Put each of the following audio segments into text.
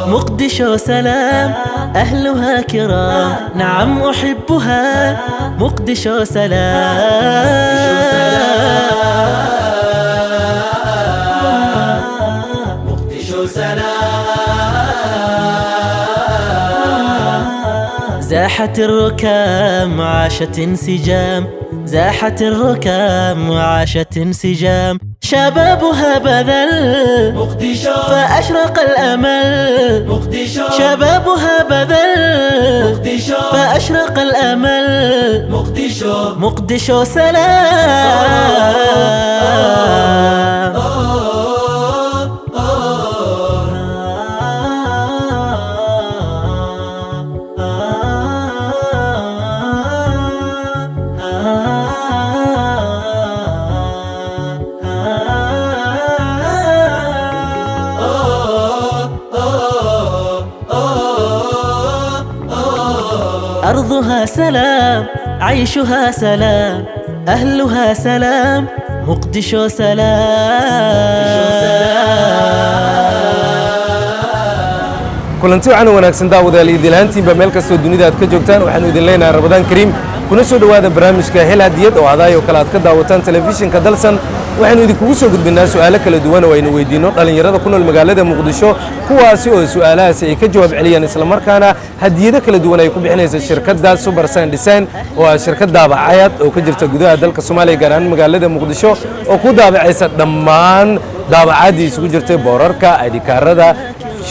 مقدشو سلام أهلها كرام نعم أحبها مقدشو سلام مقدشو سلام زاحت الركام عاشت انسجام زاحت الركام وعاشت انسجام شبابها بذل مقدشو فأشرق الأمل مقدشو شبابها بذل مقدشو فأشرق الأمل مقدشو مقدشو سلام أرضها سلام عيشها سلام أهلها سلام مقدشو سلام kulanti waxaan wanaagsan daawadayaal idil ahaantiinba meel kastoo dunida aad ka joogtaan waxaanu idin leenahay Ramadaan Kariim kuna soo dhawaada barnaamijka Hel Hadiyad oo aadayo kala aad ka daawataan telefishinka dalsan waxaanu idinkugu soo gudbinaa su'aalo kala duwan oo aynu weydiino dhalinyarada ku nool magaalada Muqdisho kuwaasi oo su'aalahaasi ay ka jawaab celiyaan isla markaana hadiyado kala duwan ay ku bixinayso shirkadda Super Sign Design oo ah shirkad daabacayad oo ka jirta gudaha dalka Soomaaliya gaar ahaan magaalada Muqdisho oo ku daabacaysa dhammaan daabacadii isugu jirtay boorarka ID kaarada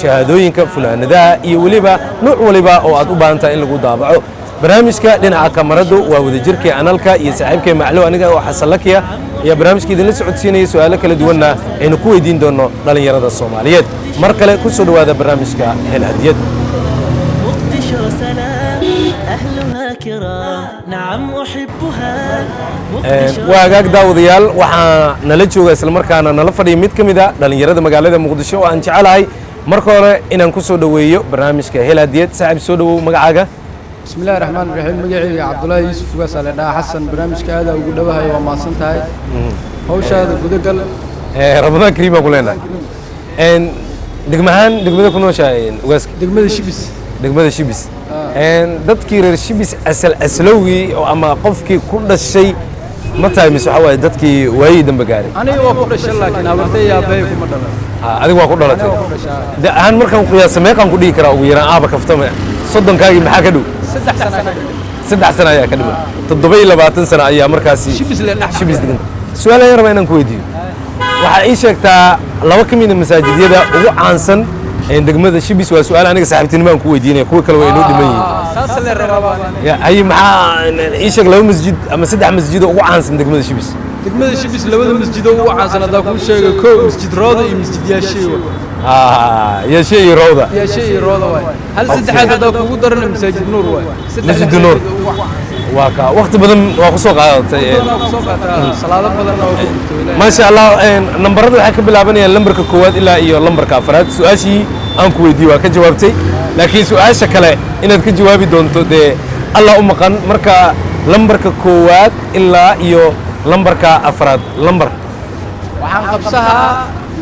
shahaadooyinka funaanadaha iyo waliba nooc waliba oo aad u baahan tahay in lagu daabaco barnaamijka dhinaca kamaradu waa wadajirkii analka iyo saaxiibkay maclo aniga oo xasalakiya iyo barnaamijka idin la socodsiinaya su'aalo kala duwanna aynu ku weydiin doono dhalinyarada Soomaaliyeed mar kale ku soo dhawaada barnaamijka Hel Hadiyad مقدشو سلام أهلها كرام نعم أحبها waagaag daawadayaal waxaa nala jooga isla markaana nala fadhiya mid ka mid ah dhalinyarada magaalada Muqdisho oo aan jecelahay marka hore inaan ku soo dhaweeyo barnaamijka Hel Hadiyad saaxiib soo dhawow magacaaga bismillaahir rahmaanir rahiim magacayga Cabdullaahi Yuusuf Gaasale dhaa Xasan barnaamijka aad ugu dhawahay waa maasan tahay hawshaada gudagal Ramadaan Kariim ku leenahay degmada ku nooshahay ugaaska degmada Shibis dadkii reer Shibis asalowgi oo ama qofkii ku dhashay ma tahay mise waxa waaye dadkii waayay dambe gaaray aniga waa ku dhashay laakiin abartay yaabay kuma dhalan adiga waa ku dhalatay aan markaan qiyaas meeqan ku dhigi karaa ugu yaraan aaba kaftama 30 kaagi maxaa ka dhow 3 sano ayaa ka dhiman 27 sano ayaa markaasi Shibis degan su'aal ayaan rabaa inaan ku weydiiyo waxa ii sheegtaa laba ka mid ah masaajidyada ugu caansan degmada Shibis waa su'aal aniga saaxiibtinimo aan ku weydiinay kuwa kale way inoo dhiman yihiin saas la rabaa ya ay maxaa ii sheeg laba masjid ama saddex masjid oo ugu caansan degmada Shibis labada masjid oo ugu caansan hadaa ku sheego koo masjid Rooda iyo masjid Yaasheewa Yaasheewa Rooda waay hal saddexaad hadaa kugu daran masjid Nuur waay masjid Nuur waa ka waqti badan waa ku soo qaadatay salaado badan oo ku jirto ma sha Allah nambarada waxa ka bilaabanayaan lambarka koowaad ilaa iyo lambarka afraad su'aashii aan ku weydiiyay waa ka jawaabtay laakiin su'aasha kale inaad ka jawaabi doonto Allah u maqan marka lambarka koowaad ilaa iyo lambarka afraad lambar waxaan qabsahaa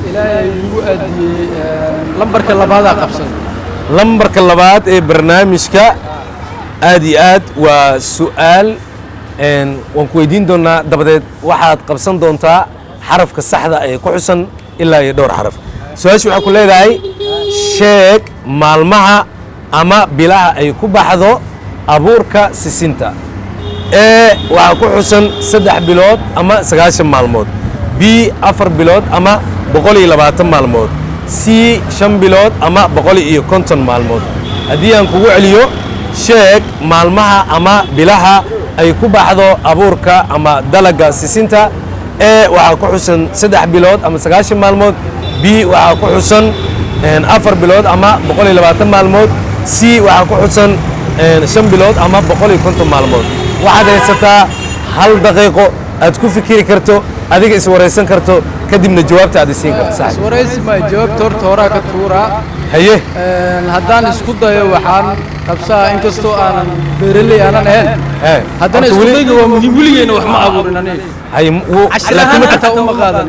ilaahay ugu aadiyay lambarka labaad qabsan lambarka labaad ee barnaamijka aad iyo aad waa su'aal waan ku weydiin doonaa dabadeed waxaad qabsan doontaa xarafka saxda ee ku xusan ilaa iyo dhowr xaraf su'aashu waxa ku leedahay sheeg maalmaha ama bilaha ay ku baxdo abuurka sisinta waxa ku xusan 3 bilood ama 9 maalmood B 4 bilood ama 120 maalmood C 5 bilood ama 150 maalmood haddii aan kugu celiyo sheeg maalmaha ama bilaha ay ku baxdo abuurka ama dalaga sisinta waxa ku xusan 3 bilood ama 9 maalmood B waxa ku xusan 4 bilood ama 120 maalmood C waxa ku xusan 5 bilood ama 150 maalmood waxaad haysataa hal daqiiqo aad ku fikiri karto adiga is wareysan karto kadibna jawaabta aad siin karto sax wareysi ma jawaabta horta hore ka tuura haye haddaan isku dayo waxaan qabsaa inkastoo aanan beeraley aanan ahayn haddana isku dayga waa muhiim weligeena wax ma abuurin aniga haye cashir ahaan xataa uma qaadan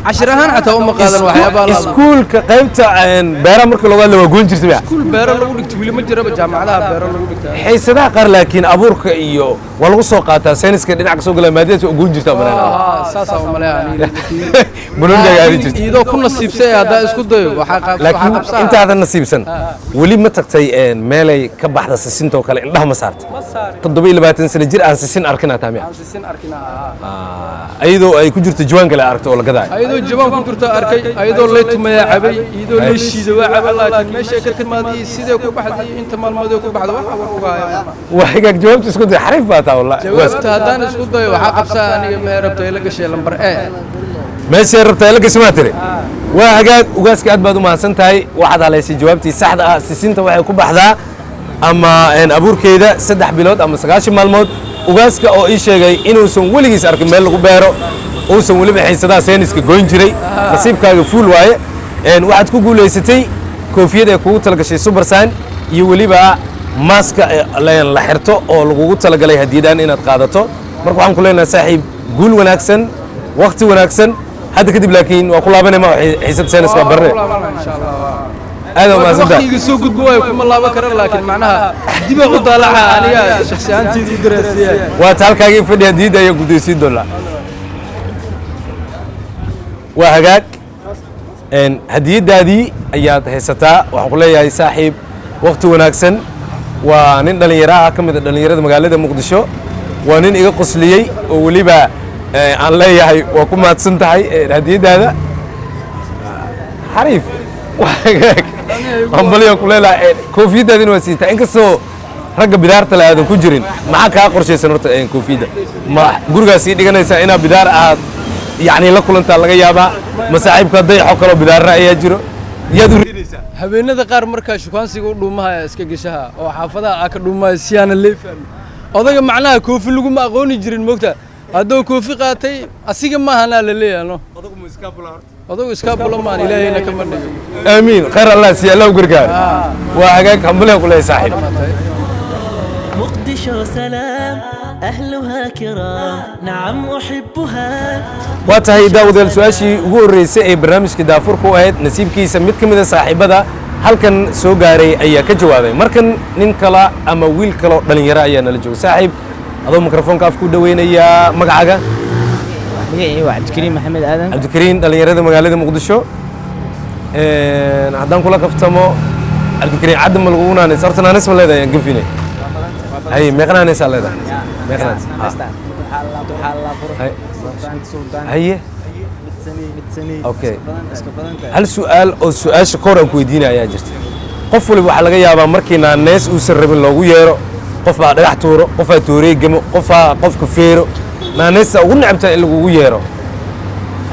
cashir ahaan xataa uma qaadan waxyaabaha iskuulka qaybta beeraha marka looga hadla waa goyn jirtay iskuul beero lagu dhigto weli ma jiraba jaamacadaha beero lagu dhigtaa xiisadaha qaar laakiin abuurka iyo waa lagu soo qaataa sayniska dhinac ka soo gala maadadaas oo goyn jirtaa banaan saasaa u maleeyaa bulonjaga aadi jirtay iyadoo ku nasiibsay haddaa isku dayo waxaa laakiin intaadan nasiibsan weli ma tagtay meelay ka baxda sisintoo kale indhaha ma saartay 27 sano jir aan sisin arkin ataa miya sisin arkina ayadoo ay ku jirto jawaan kale aragto oo la gadaayo ayadoo jawaan ku jirto arkay ayadoo lay tumaya cabay iyadoo lay shiida waa cabay laakiin meesha ka timaadii sidee ku baxday inta maalmood ku baxdo waxa war ugaaya waa hagaag jawaabta isku day xariif baa taa wallahi jawaabta haddaan isku dayo waxaa qabsaa aniga ma rabto ila gashay lambar A meesha rabtaa ila gashay ma tiri waa hagaag ugaaska aad baad u mahadsan tahay waxaad haleysay jawaabtii saxda ah sisinta waxay ku baxdaa ama abuurkeeda 3 bilood ama 9 maalmood ugaaska oo ii sheegay inuusan weligiis arkin meel lagu beero uusan weliba xiisadaha sayniska goyn jiray nasiibkaaga fuul waaye waxaad ku guulaysatay koofiyad ee kugu talagashay Supersan iyo weliba maaska la xirto oo lagugu talagalay hadiyadaan inaad qaadato marka waxaan ku leenahay saaxiib guul wanaagsan waqti wanaagsan hadda kadib laakiin waa ku laabanayma xiisad sayniska barre insha Allah هذا ما زلت وقتي سوق قوي كم الله بكر لكن معناها دي طالعها انا شخصي انت دراسيه واتالكاغي فدي هديده يا قديسين دولا وهاغاك ان هديدادي اياد هيستا waxaan ku leeyahay saaxiib waqti wanaagsan waa nin dhalinyaro ka mid ah dhalinyarada magaalada Muqdisho waa nin iga qosliyay oo waliba aan leeyahay waa ku maadsan tahay hadiidaada xariif وهاغاك ambaliyo kuleela koofiyadaadina waa siitaa inkastoo ragga bidaarta la aadan ku jirin maxaa kaa qorshaysan horta koofiyada ma gurigaas ii dhiganaysaa inaa bidaar aad yani la kulantaa laga yaabaa ma saaxiibka dayaxo kaloo bidaarna ayaa jiro yaad u ridaysaa habeenada qaar markaa shukaansiga u dhuumaha iska gashaha oo xaafadaha aa ka dhuumaha si aana leefan odaga macnaha koofi laguma aqooni jirin moogta hadduu koofi qaatay asiga maahanaa la leeyahay no odagu ma iska bula horta odagu iska bula maan ilaahayna kama dhigo آمين خير الله سي الله وقرقار وهاجاك حمله كل صاحب مقدشو سلام أهلها كرام نعم أحبها واتهي داود السواشي وقول رئيسي برنامج كدافور كوهيد نسيب كيسا ميت كميدا صاحبة هل كان سو غاري أيا كجوابي مركن ننكلا أما ويل كلا دلنيرا أيا نلجو صاحب هذا ميكروفون كافكو دوين أيا مقعاقا عبد الكريم محمد آدم عبد الكريم دلنيرا مقالة مقدشو haddaan kula kaftamo cabdikariin cadda ma lagugu naanaysa horta naanis ma leedahay aan gafine hay meeqa naanaysaa leedahay meeqa haye okay hal su'aal oo su'aasha kor aan ku weydiinaya ayaa jirta qof waliba waxaa laga yaabaa markii naaneys uusan rabin loogu yeero qof baa dhagax tuuro qof baa tooreegamo qof baa qofka feero naaneysta ugu necabtaa in lagugu yeero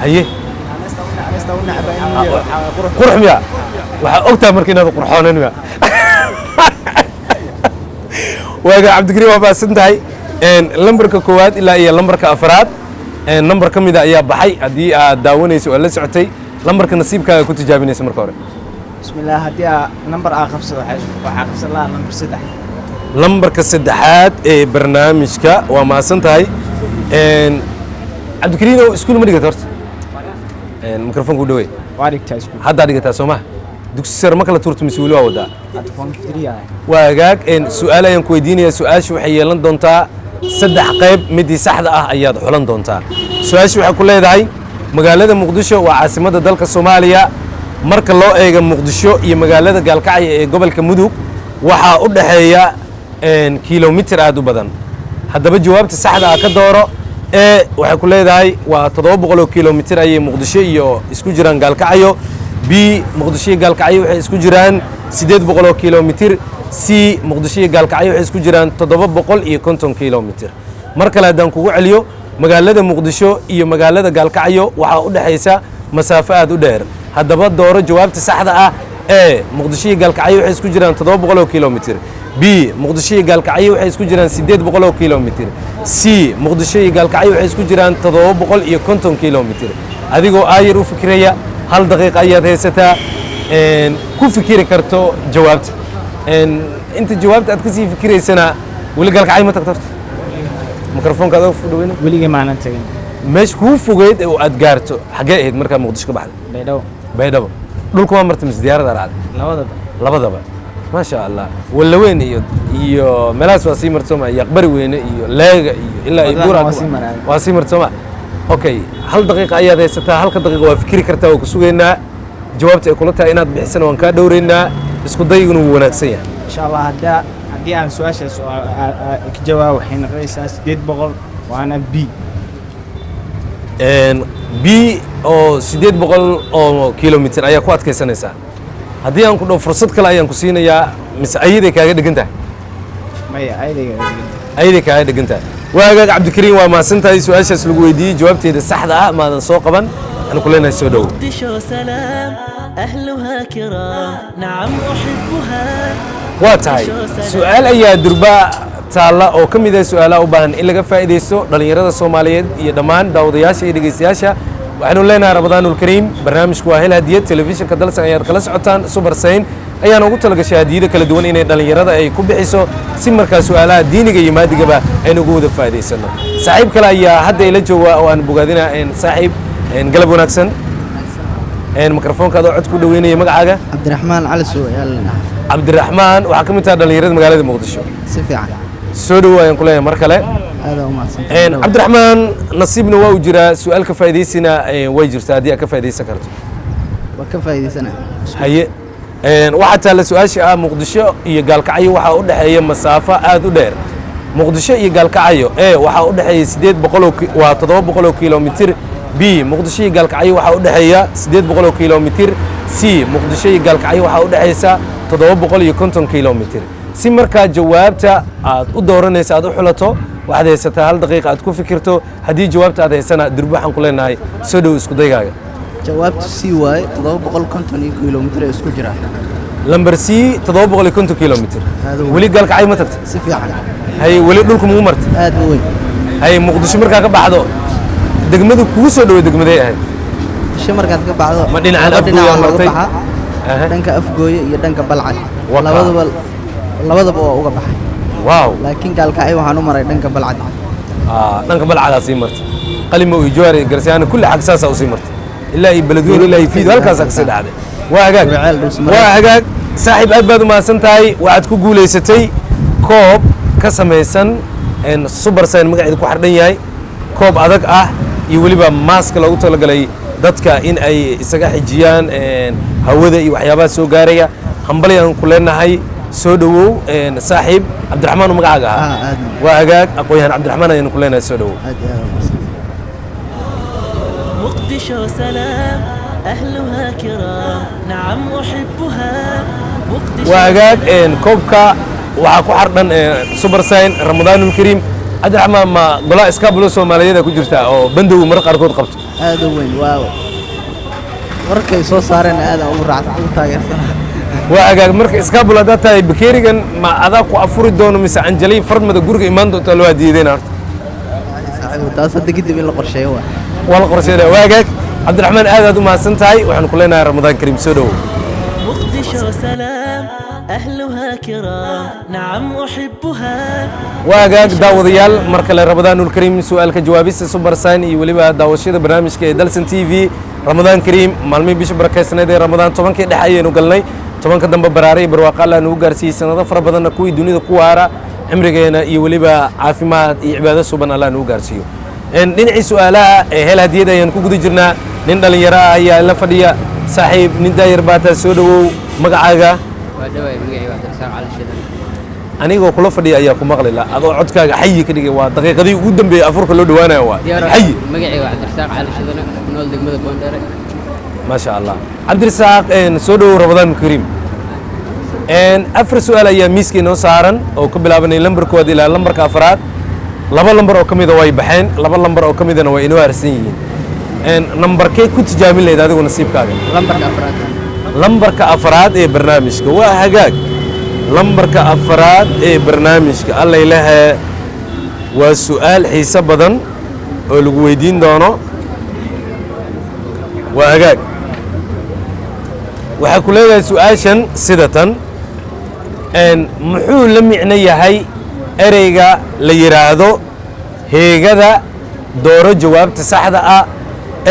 haye قرح ميا وأكتر مركينا قرحانين ميا وهذا عبد الكريم أبا سنتهاي إن لمبرك كواد إلا إيه لمبرك أفراد إن لمبر كم إذا إيه بحي أدي داوني سؤال سعتي لمبرك نصيبك كنت جابني اسم كوري بسم الله هدي نمبر آخر صدح الله نمبر صدح لمبرك السدحات برنامجك وما سنتهاي إن عبد الكريم سكول مريقة ترت الميكروفون قدوي واريك تاسكو هذا دقيقة تاسومه دكتور ما كلا تورت مسؤولة ودا أتفهم كتير وجاك إن سؤال ينكويدين يا سؤال شو حي لندن تا صدق قيب مدي سحدة أياد لندن تا سؤال شو حكوا لي داي مقالة مقدشة وعاصمة دلك الصومالية مرك الله إيه مقدشة هي مقالة قال كعي قبل كمدوك وحا أدحيا إن كيلومتر عدو بدن هذا بجواب تسحدة كدورة waxay ku leedahay waa 700 kilomitir ay Muqdisho iyo isku jiraan Gaalkacyo B Muqdisho iyo Gaalkacyo waxay isku jiraan 800 kilomitir C Muqdisho iyo Gaalkacyo waxay isku jiraan 750 kilomitir mar kale hadaan kugu celiyo magaalada Muqdisho iyo magaalada Gaalkacyo waxa u dhaxaysa masaafo aad u dheer hadaba dooro jawaabta saxda ah ee Muqdisho iyo Gaalkacyo waxay isku jiraan 700 kilomitir B Muqdisho iyo Gaalkacyo waxay isku jiraan 800 kilomitir C Muqdisho iyo Gaalkacyo waxay isku jiraan 750 kilomitir adigoo aayir u fikraya hal daqiiqo ayaad haysataa ku fikiri karto jawaabta inta jawaabta aad ka sii fikiraysana weli gaalkacay ma tagto horta mikrofoonka aad ugu dhaweyna weligii maanan tagin meesha kuu fogeyd oo aad gaarto xaggee ahayd markaa muqdisho ka baxday baydhabo baydhabo dhulka waa martay mise diyaarada raacday labadaba maasha allah walaweyn iyo meelahaas waa sii martooma iyo aqbari weyne iyo leega iyo ilaa iyo buura waa sii martooma okay hal daqiiqa ayaad haysataa halka daqiiqa waa fikiri kartaa waa ku sugaynaa jawaabta ay kula tahay inaad bixisana waan kaa dhowraynaa isku dayguna wuu wanaagsan yahay insha allah haddii aan su-aashaas ka jawaabo waxay noqonaysaa 800 waana b b oo 800 oo kilomitir ayaa ku adkaysanaysaa haddii aan ku dhaho fursad kale ayaan ku siinayaa mise ayaday kaaga dhegan tahay maya ayaday kaaga dhegan tahay waagaag cabdikariim waa mahadsantahay su-aashaas lagu weydiiyey jawaabteeda saxda ah maadan soo qaban aan ku leenahay soo dhowo مقدشو سلام أهلها كرام نعم أحبها waa tahay su-aal ayaa durba taalla oo ka mid ah su-aalaha u baahan in laga faa'iidaysto dhallinyarada soomaaliyeed iyo dhammaan daawadayaasha iyo dhegaystayaasha waxaynu leenahay ramadaanulkariim barnaamijku waa hel hadiyad telefishinka dalsan ayaad kala socotaan subar sayn ayaana ugu talagashay hadiyada kala duwan inay dhallinyarada ay ku bixiso si markaa su-aalaha diiniga iyo maadigaba aynu uga wada faa'iidaysano saaxiib kale ayaa hadda ila jooga oo aan bogaadina saaxiib galab wanaagsan mikrofoonka adoo cod ku dhaweynaya magacaaga cabdiraxmaan cali suuq ayaa la dhahaa cabdiraxmaan waxaa ka mid taha dhallinyarada magaalada muqdisho si fiican soo dhowo ayaan ku leeyahay mar kale aad u mahadsantahay cabdiraxmaan nasiibna waa u jiraa su-aal ka faa'iidaysina way jirtaa haddii aad ka faa'iidaysan karto waa ka faa'iidaysana haye waxaa taalla su-aasha ah muqdisho iyo gaalkacyo waxaa u dhexeeya masaafo aad u dheer muqdisho iyo gaalkacyo waxaa u dhexeeya 800 waa 700 kilomitir b muqdisho iyo gaalkacyo waxaa u dhexeeya 800 kilomitir c muqdisho iyo gaalkacyo waxaa u dhexeysa 750 kilomitir si markaa jawaabta aad u dooranaysa aad u xulato waxaad haysataa hal daqiiqa aad ku fikirto haddii jawaabta aad haysana durba waxaan ku leenahay soo dhow isku daygaaga jawaabtu c waaye 750 kilomitir ee isku jira lambar c 750 kilomitir weli gaalkacyo ma tagta si fiican haye weli dhulka mugu marta aad u weyn haye muqdisho markaa ka baxdo degmadu kugu soo dhaway degmadee ahayd shi markaad ka baxdo ma dhinacaan afgooya martay dhanka afgooye iyo dhanka balcad Waka. labadaba waa uga baxay waaw laakiin gaalkacyo waxaan u maray dhanka balcad dhanka balcadaa sii martay qalimo iyo jawaari garsiyaana kulli xag saasaa usii martay ilaa iyo beledweyne ilaa iyo fiido halkaasaa kasii dhacday waa hagaag Waceel Dhulsamareed. waa hagaag saaxiib aad baad u mahadsan tahay waxaad ku guulaysatay koob ka samaysan subar sign magaceedu ku xardhan yahay koob adag ah iyo weliba maaska loogu talagalay dadka in ay isaga xijiyaan hawada iyo waxyaabaha soo gaaraya hambali aan ku leenahay soo dhowow saaxiib cabdiraxmaan oo magacaaga ahaa aad waa hagaag aqoon-yahan cabdiraxmaan ayaan ku leenahay soo dhowow aad iyo aad u mahadsan مقدشو سلام أهلها كرام نعم أحبها مقدشو waa hagaag koobka waxaa ku xardhan subar sign ramadaanulkariim cabdiraxmaan ma golaa iskaabulo soomaaliyeed ku jirta oo bandow mar qaarkood qabto aad u weyn waaw warkay soo saareen aad aan ugu raacsan ugu taageersana waa hagaag marka iskaabul haddaad tahay bakeerigan ma adaa ku afuri doono mise anjalay farmada guriga imaan doontaa loo hadiyeedayna horta saaxiibo taas hadda kadib in la qorsheeyo waa waa la qorsheynaya waa hagaag cabdiraxmaan aad u mahadsan tahay waxaan ku leenahay ramadaan kariim soo dhowow مقدشو سلام أهلها كرام نعم أحبها waa hagaag daawadayaal mar kale ramadaanulkariim su-aalka jawaabista subar sign iyo weliba daawashada barnaamijka ee dalsan t v ramadaan kariim maalmihii bisha barakeysnayd ee ramadaan 10kii dhex ayaynu galnay 10ka dambe baraare iyo barwaaqo alla nugu gaarsiiyey sanado fara badanna kuwii dunida ku waara cimrigeena iyo weliba caafimaad iyo cibaado suban alla nugu gaarsiiyo dhinacii su-aalaha ee hel hadiyad ayaan ku guda jirnaa nin dhallinyaro ah ayaa la fadhiya saaxiib nin daayar baataa soo dhowow magacaaga waa dhawaay magacii waa Cabdirasaaq Cali Shidan anigoo kula fadhiya ayaa ku maqli la adoo codkaaga xayi ka dhigay waa daqiiqadii ugu dambeeyay afurka loo dhawaanayo waa xayi magacii waa Cabdirasaaq Cali Shidan ku nool degmada Boondare ما شاء الله عبد الرزاق سودو رمضان كريم afar su-aal ayaa miiskii noo saaran oo ka bilaabanay lambarkooda ilaa lambarka afraad laba lambar oo ka mida way baxeen laba lambar oo ka midana way inoo harsan yihiin nambarkee ku tijaabin lahayd adigu nasiibkaaga lambarka afraad lambarka afraad ee barnaamijka waa hagaag lambarka afraad ee barnaamijka alla ilahe waa su-aal xiiso badan oo lagu weydiin doono waa hagaag waxaa ku leedahay su-aashan sida tan muxuu la micno yahay ereyga la yidhaahdo heegada dooro jawaabta saxda ah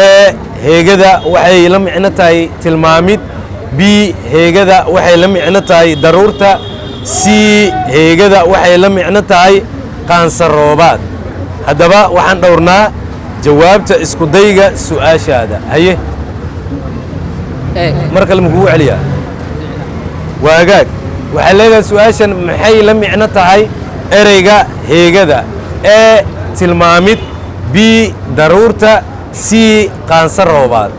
ee heegada waxay la micno tahay tilmaamid b heegada waxay la micno tahay daruurta c heegada waxay la micno tahay qaansaroobaad haddaba waxaan dhowrnaa jawaabta isku dayga su-aashaada haye mar kale makugu celiyaa waa hagaag waxaa leedahay su-aashan maxay la micno tahay ereyga heegada ee tilmaamid b daruurta c qaansaroobaad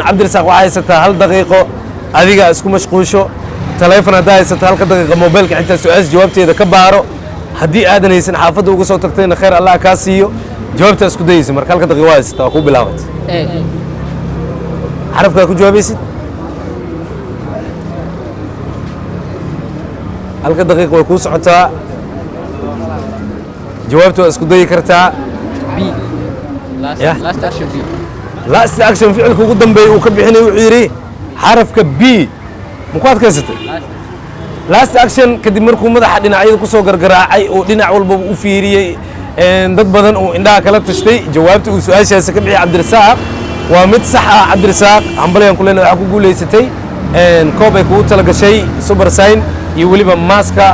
cabdirasaaq waxaa haysataa 1 daqiiqo adiga isku mashquusho taleefon haddaa haysato 1 daqiiqo mobilka xitaa su-aasha jawaabteeda ka baaro haddii aadan haysan xaafadda uga soo tagtayna khayr allah kaa siiyo jawaabta isku dayaysa marka 1 daqiiqo waa haysataa waa kuu bilaabat xarafkaa ku jawaabaysid 1 daqiiqo way kuu socotaa jawaabta waa isku dayi kartaa last action B last action ficilka ugu dambeeya uu ka bixinay wuxuu yidhi xarafka b ma ku adkaysatay last action kadib markuu madaxa dhinacyada ku soo gargaraacay oo dhinac walbaba u fiiriyey dad badan uu indhaha kala tashtay jawaabta uu su-aashaasi ka bixiyay cabdirasaaq waa mid sax ah cabdirasaaq hambalyan ku leenahay waxaa ku guulaysatay koob ay kugu tala gashay super sign iyo weliba maaska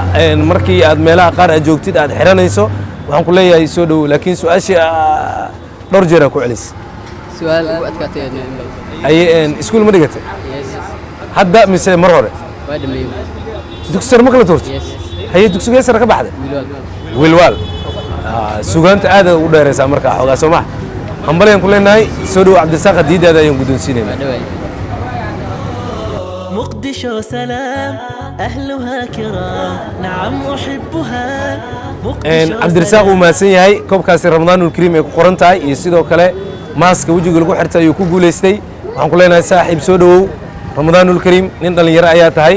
markii aad meelaha qaar aad joogtid aad xiranayso waxaan ku leeyahay soo dhowow laakiin su-aashii dhowr jeer aa ku celis su'aal ugu adkaatay ay iskuul ma dhigatay hadda mise mar hore waa dhameeyay dugsi sare ma kala toortay yes haye dugsigee sare ka baxday wilwaal sugaanta aad u dheeraysaa markaa xoogaa soo maha hambalyan ku leenahay soo dhowow cabdirasaaq hadiidaada ayaan guddoonsiinaynaa dhawaay مقدشو سلام أهلها كرام نعم أحبها مقدشو cabdirasaaq uu mahadsan yahay koobkaasi ramadaanulkariim ay ku qoran tahay iyo sidoo kale maaska wejiga lagu xirtay ayuu ku guulaystay waxaan ku leenahay saaxiib soo dhowow ramadaanulkariim nin dhallinyaro ayaa tahay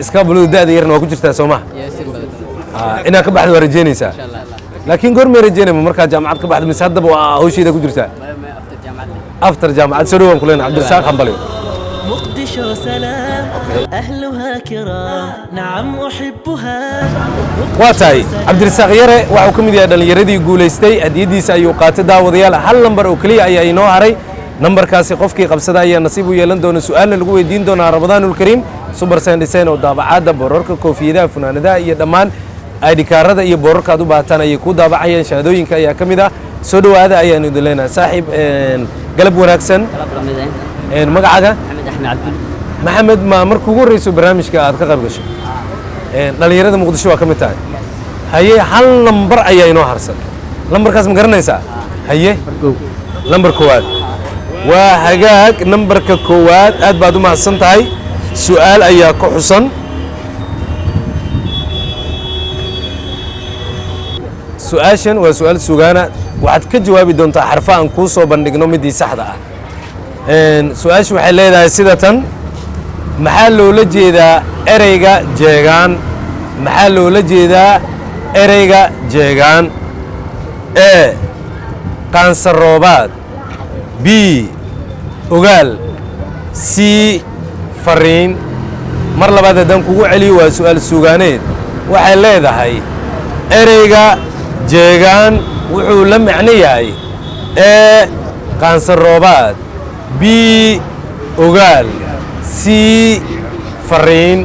iska bulada da'da yarna waa ku jirtaa soo maha yeesin badan inaad ka baxda waa rajeynaysaa insha Allah laakiin goormay rajeynayma markaa jaamacad ka baxda mise haddaba waa hawsheeda ku jirtaa ma after jaamacad after jaamacad soo dhowaan ku leenahay cabdirasaaq hambalyo مقدشو سلام أهلها كرام نعم أحبها waa tahay cabdirasaaq yare waxuu ka mid yahay dhallinyaradii guulaystay hadiyadiisa ayuu qaatay daawadayaal hal lambar oo keliya ayaa inoo haray nambarkaasi qofkii qabsada ayaa nasiib u yeelan doona su-aalna lagu weydiin doonaa ramadaanulkariim super sign design oo daabacaadda boorarka koofiyadaha funaanadaha iyo dhammaan aydhikaarada iyo boorarka aad u baahataan ayay ku daabacayaan shahaadooyinka ayaa ka mid ah soo dhowaada ayaanu idin leenahay saaxiib galab wanaagsan magacaaga Axmed Cabdi maxamed ma markii ugu horreyso barnaamijka aad ka qayb gasho dhallinyarada muqdisho waa ka mid tahay haye hal lambar ayaa inoo harsan lambarkaas ma garanaysaa haye lambar koowaad waa hagaag nambarka koowaad aad baad u mahadsan tahay su-aal ayaa ka xusan su-aashan waa su-aal sugaana waxaad ka jawaabi doontaa xarfa aan kuu soo bandhigno midii saxda ah su-aashu waxay leedahay sida tan maxaa loola jeedaa ereyga jeegaan maxaa loola jeedaa ereyga jeegaan e qaansaroobaad b ogaal c fariin mar labaad haddaan kugu celiyo waa su-aal sugaaneed waxay leedahay ereyga jeegaan wuxuu la macno yahay e qaansaroobaad b ogaal c fariin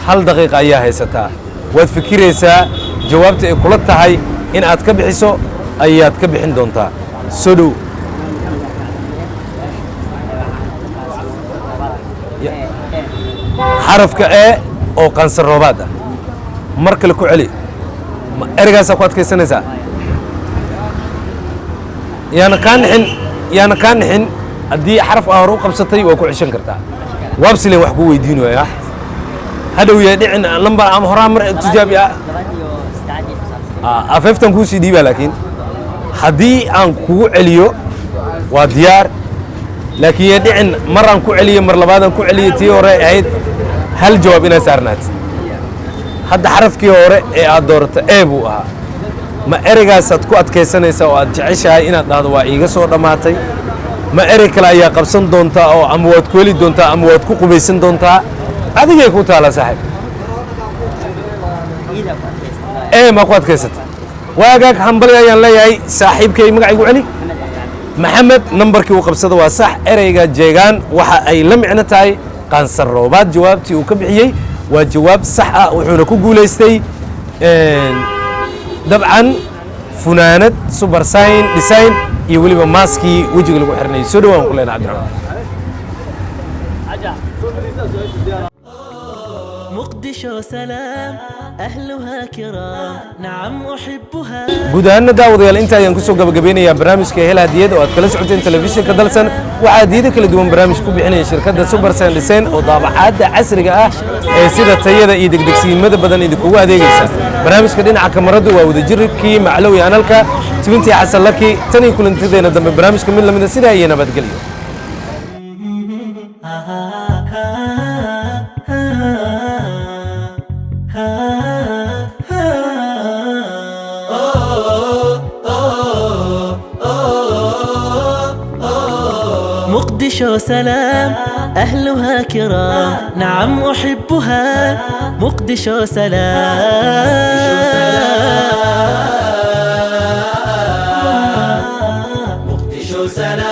1 daqiiqa ayaa haysataa waad fikiraysaa jawaabta ay kula tahay in aad ka bixiso ayaad ka bixin doontaa soo dhow xarafka e oo qaansaroobaad ah mar kale ku celi ereygaasaa ku adkaysanaysaa yaana kaa nixin haddii xaraf aa hore u qabsatay waa ku ceshan kartaa waabsilen wax ku weydiin waaya hadhow yaa dhicin lambar ama horaa mar tijaabi afeeftan kuu sii dhiibaa laakiin haddii aan kugu celiyo waa diyaar laakiin yaa dhicin mar aan ku celiyo mar labaadaan ku celiyo tii hore ahayd hal jawaab inaad saarnaatid hadda xarafkii hore ee aad doorata e buu ahaa ma ereygaasaad ku adkaysanaysaa oo aad jeceshahay inaad dhahdo waa iiga soo dhammaatay ma erey kale ayaa qabsan doontaa oo ama waad ku heli doontaa ama waad ku qubaysan doontaa adigay ku taala saaxiib ma ku adkaysata waagaag hambali ayaan leeyahay saaxiibkay magacaygu celi maxamed nambarkii uu qabsada waa sax ereyga jeegaan waxa ay la micno tahay qaansar roobaad jawaabtii uu ka bixiyey waa jawaab sax ah wuxuuna ku guulaystay dabcan funaanad super sign design iyo weliba maaskii wejiga lagu xirnayay soo dhawaan ku leenahay cabdiraxmaan مقدشو سلام أهلها كرام نعم أحبها guud ahaana daawadayaal inta ayaan kusoo gabagabeynayaa barnaamijka hel hadiyad oo aad kala socoteen telefishinka dalsan waxaa hadiyado kala duwan barnaamij ku bixinaya shirkadda super sign design oo daabacaadda casriga ah ee sida tayada iyo degdegsiimada badan idinkugu adeegaysa barnaamijka dhinaca kamaradu waa wadajirkii maclow iyo analka tibintii xasan laki tan iyo kulantadeena dambe barnaamijka mid lamida sidaa iyo nabadgelyo مقدشو سلام أهلها كرام نعم أحبها مقدشو سلام مقدشو سلام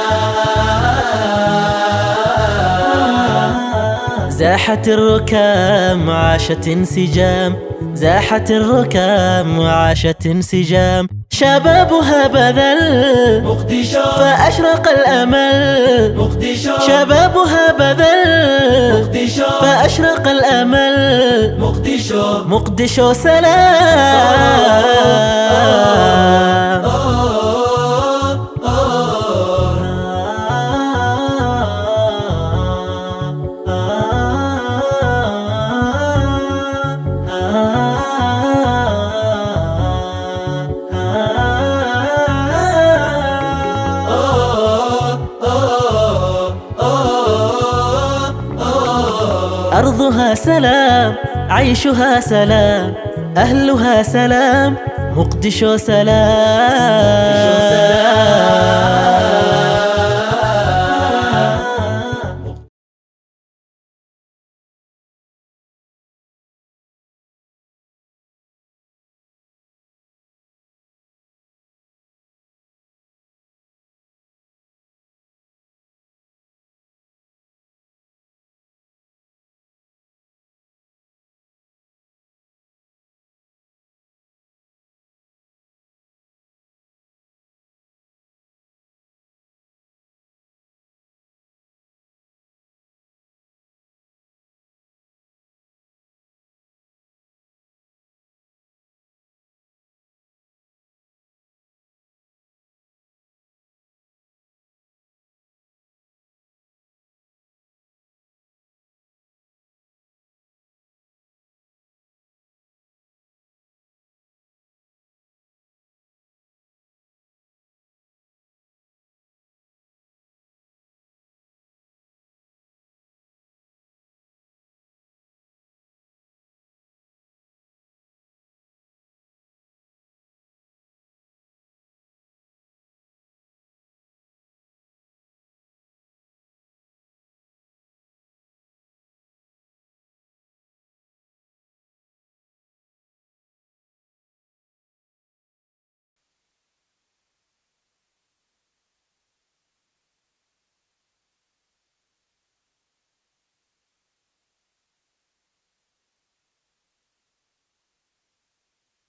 زاحت الركام عاشت انسجام زاحت الركام وعاشت انسجام شبابها بذل مقدشو فأشرق الأمل مقدشو شبابها بذل مقدشو فأشرق الأمل مقدشو مقدشو سلام أرضها سلام عيشها سلام أهلها سلام مقدشو سلام